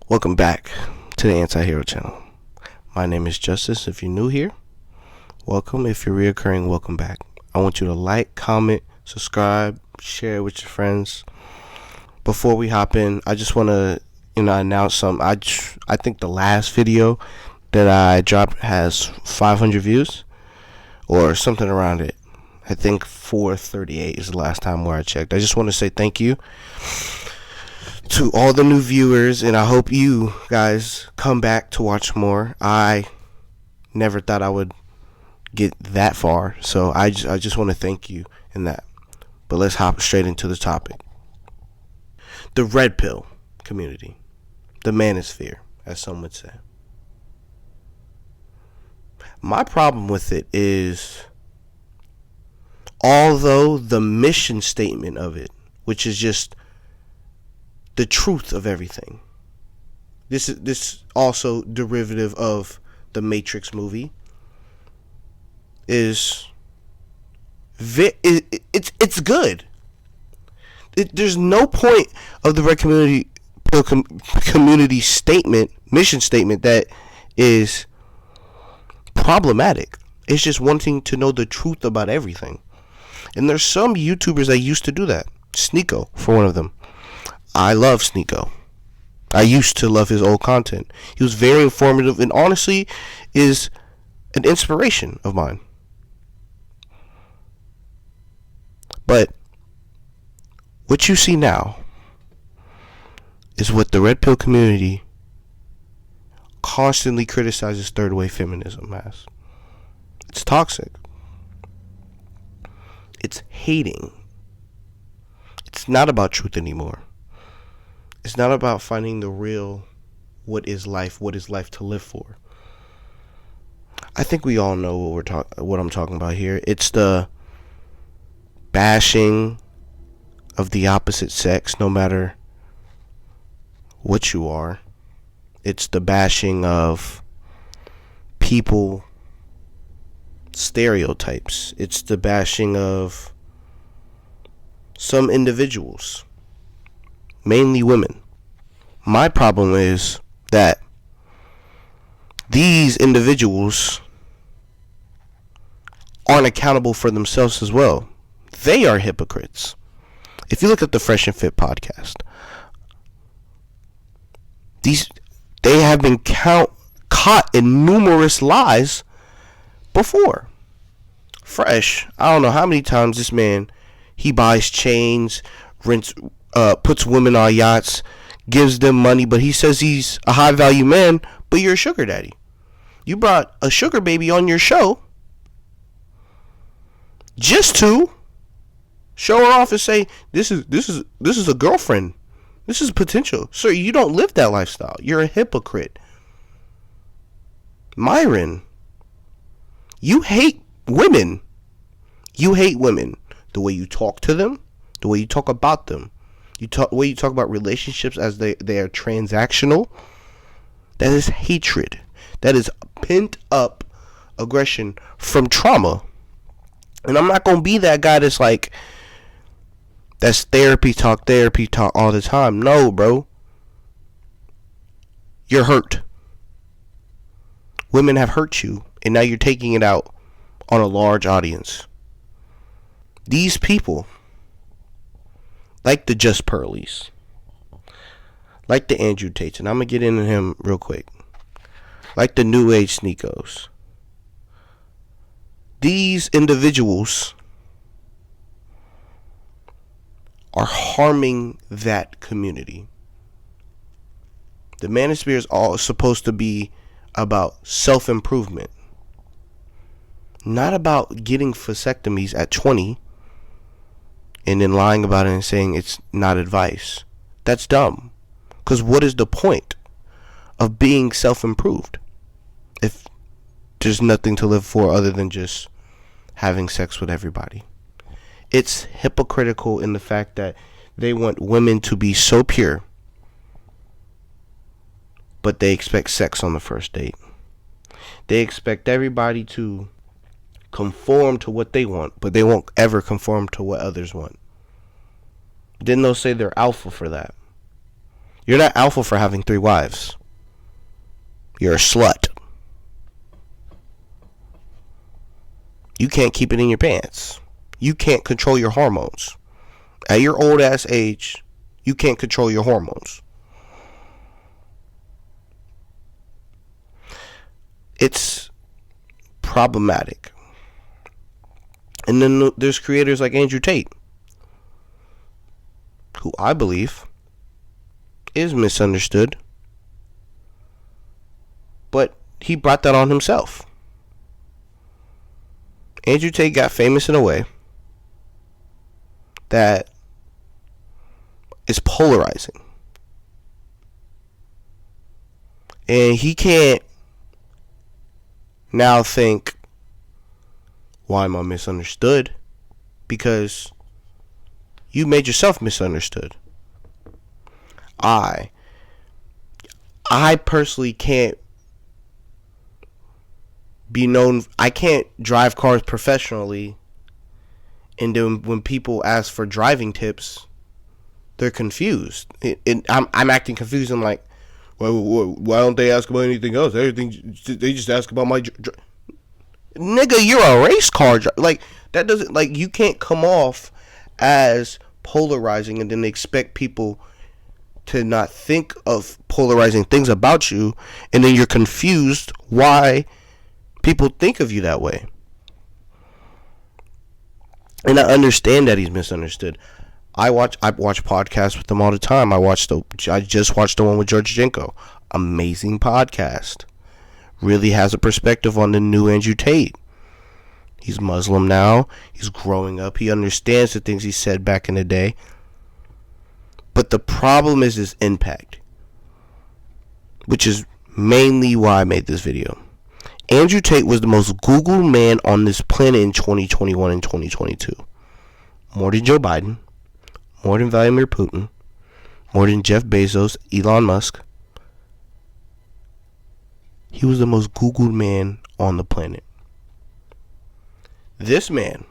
Welcome back to the Anti-Hero channel. My name is Justice. If you're new here, welcome. If you're reoccurring, welcome back. I want you to like, comment, subscribe, share it with your friends. Before we hop in, I just want to announce something. I think the last video that I dropped has 500 views or something around it. I think 438 is the last time where I checked. I just want to say thank you to all the new viewers, and I hope you guys come back to watch more. I never thought I would get that far, so I just want to thank you in that. But let's hop straight into the topic. The red pill community, the manosphere, as some would say. My problem with it is, although the mission statement of it, which is just the truth of everything. This also derivative of the Matrix movie is it's good. There's no point of the red community statement, mission statement, that is problematic. It's just wanting to know the truth about everything. And there's some YouTubers that used to do that. Sneeko, for one of them. I love Sneeko. I used to love his old content. He was very informative and honestly is an inspiration of mine. But what you see now is what the red pill community constantly criticizes third wave feminism as. It's toxic. It's hating. It's not about truth anymore. It's not about finding the real, what is life to live for. I think we all know what I'm talking about here. It's the bashing of the opposite sex, no matter what you are. It's the bashing of people stereotypes. It's the bashing of some individuals, mainly women. My problem is that these individuals aren't accountable for themselves as well. They are hypocrites. If you look at the Fresh and Fit podcast, they have been caught in numerous lies before. Fresh, I don't know how many times this man, he buys chains, rents, puts women on yachts, gives them money, but he says he's a high value man, but you're a sugar daddy. You brought a sugar baby on your show just to show her off and say, this is a girlfriend. This is potential. Sir, you don't live that lifestyle. You're a hypocrite. Myron, you hate women. You hate women. The way you talk to them, the way you talk about them, the way you talk about relationships as they are transactional. That is hatred. That is pent up aggression from trauma. And I'm not going to be that guy that's like, that's therapy talk all the time. No, bro. You're hurt. Women have hurt you, and now you're taking it out on a large audience. These people, like the Just Pearlies, like the Andrew Tates, and I'm going to get into him real quick, like the New Age Sneekos, these individuals are harming that community. The manosphere is all supposed to be about self-improvement, not about getting vasectomies at 20 and then lying about it and saying it's not advice. That's dumb. Because what is the point of being self-improved if there's nothing to live for other than just having sex with everybody? It's hypocritical in the fact that they want women to be so pure, but they expect sex on the first date. They expect everybody to conform to what they want, but they won't ever conform to what others want. Then they'll say they're alpha for that. You're not alpha for having 3 wives. You're a slut. You can't keep it in your pants. You can't control your hormones. At your old ass age, you can't control your hormones. It's problematic. And then there's creators like Andrew Tate, who I believe is misunderstood. But he brought that on himself. Andrew Tate got famous in a way that is polarizing. And he can't now think, why am I misunderstood? Because you made yourself misunderstood. I personally can't be known. I can't drive cars professionally, and then when people ask for driving tips, they're confused. I'm acting confused. I'm like, well, why don't they ask about anything else? Everything they just ask about my nigga. You're a race car like that doesn't like you can't come off as polarizing and then expect people to not think of polarizing things about you, and then you're confused why people think of you that way. And I understand that he's misunderstood. I watch podcasts with him all the time. I just watched the one with George Jenko. Amazing podcast. Really has a perspective on the new Andrew Tate. He's Muslim now. He's growing up. He understands the things he said back in the day. But the problem is his impact, which is mainly why I made this video. Andrew Tate was the most Googled man on this planet in 2021 and 2022. More than Joe Biden, more than Vladimir Putin, more than Jeff Bezos, Elon Musk. He was the most Googled man on the planet. This man,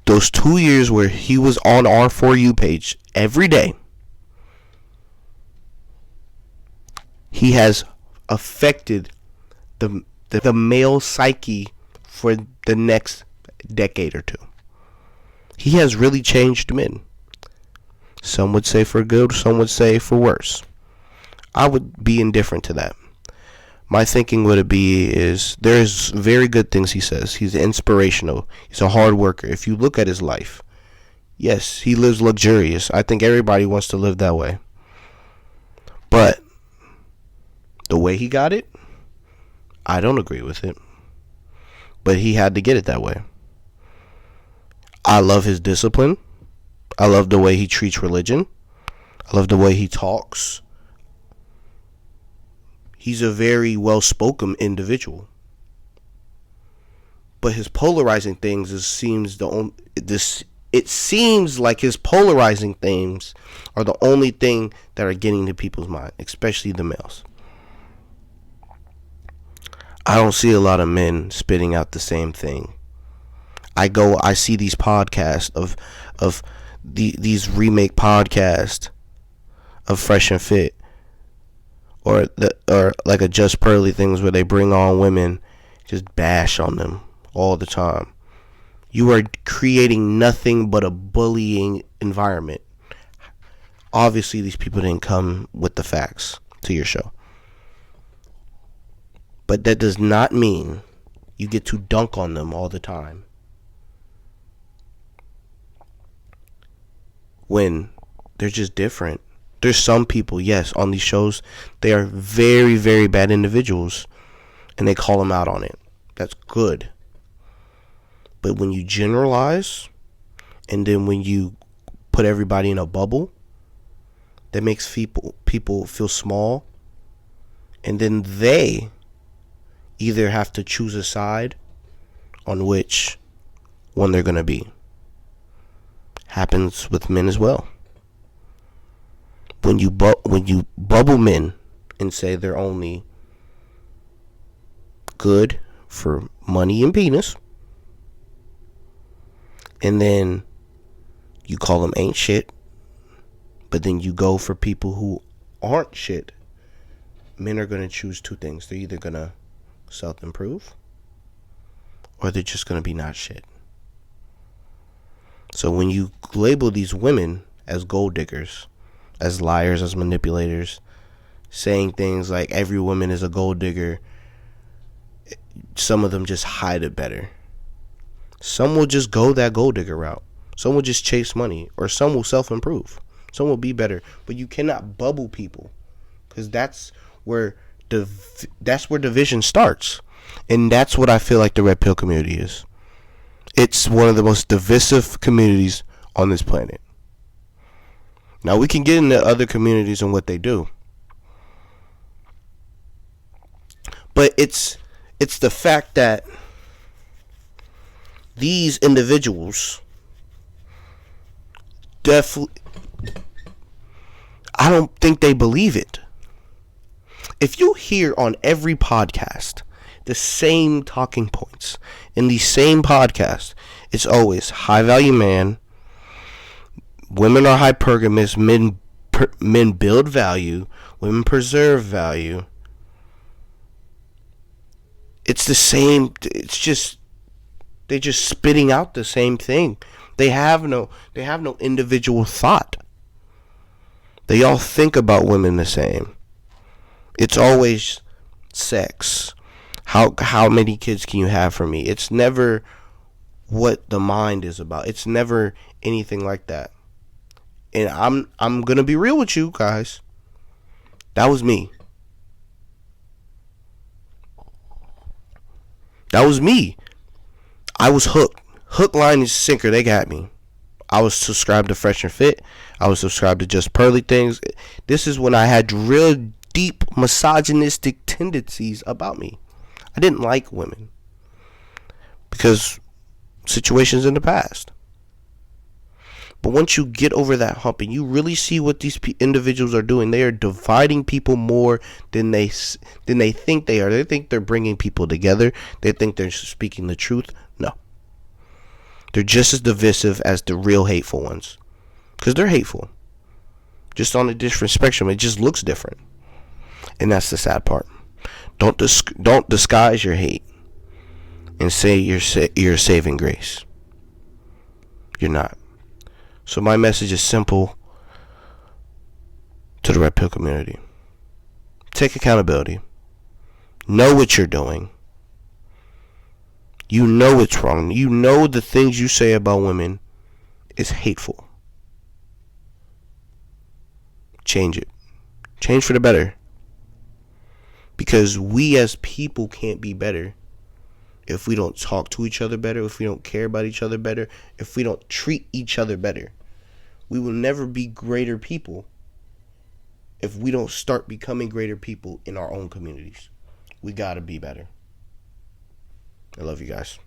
those 2 years where he was on our For You page every day, he has affected the male psyche for the next decade or two. He has really changed men. Some would say for good, some would say for worse. I would be indifferent to that. My thinking would be is there's very good things he says. He's inspirational. He's a hard worker. If you look at his life, yes, he lives luxurious. I think everybody wants to live that way. But the way he got it, I don't agree with it. But he had to get it that way. I love his discipline. I love the way he treats religion. I love the way he talks. He's a very well-spoken individual. But his polarizing things it seems like his polarizing things are the only thing that are getting to people's mind, especially the males. I don't see a lot of men spitting out the same thing. I see these podcasts of these remake podcasts of Fresh and Fit, or like a Just Pearly things where they bring on women, just bash on them all the time. You are creating nothing but a bullying environment. Obviously, these people didn't come with the facts to your show. But that does not mean you get to dunk on them all the time, when they're just different. There's some people, yes, on these shows, they are very, very bad individuals, and they call them out on it. That's good. But when you generalize, and then when you put everybody in a bubble, that makes people feel small, and then they either have to choose a side on which one they're going to be. Happens with men as well. When you bubble men and say they're only good for money and penis, and then You call them ain't shit, but then you go for people who aren't shit. Men are going to choose two things. They're either going to self-improve, or they're just going to be not shit. So when you label these women as gold diggers, as liars, as manipulators, saying things like every woman is a gold digger, some of them just hide it better. Some will just go that gold digger route. Some will just chase money, or some will self-improve. Some will be better. But you cannot bubble people, because that's where division starts. And that's what I feel like the Red Pill community is. It's one of the most divisive communities on this planet. Now, we can get into other communities and what they do, but it's the fact that these individuals definitely, I don't think they believe it. If you hear on every podcast the same talking points in the same podcast, it's always high value man, women are hypergamous, men build value, women preserve value. It's the same. It's just, they're just spitting out the same thing. They have no individual thought. They all think about women the same. It's always sex. How many kids can you have for me? It's never what the mind is about. It's never anything like that. And I'm gonna be real with you guys. That was me. That was me. I was hooked. Hook, line, and sinker. They got me. I was subscribed to Fresh and Fit. I was subscribed to Just Pearly Things. This is when I had real deep misogynistic tendencies about me. I didn't like women because situations in the past. But once you get over that hump and you really see what these individuals are doing, they are dividing people more than they think they are. They think they're bringing people together. They think they're speaking the truth. No. They're just as divisive as the real hateful ones. Because they're hateful. Just on a different spectrum. It just looks different. And that's the sad part. Don't disguise your hate and say you're saving grace. You're not. So my message is simple to the Red Pill community. Take accountability. Know what you're doing. You know it's wrong. You know the things you say about women is hateful. Change it. Change for the better. Because we as people can't be better if we don't talk to each other better, if we don't care about each other better, if we don't treat each other better. We will never be greater people if we don't start becoming greater people in our own communities. We gotta be better. I love you guys.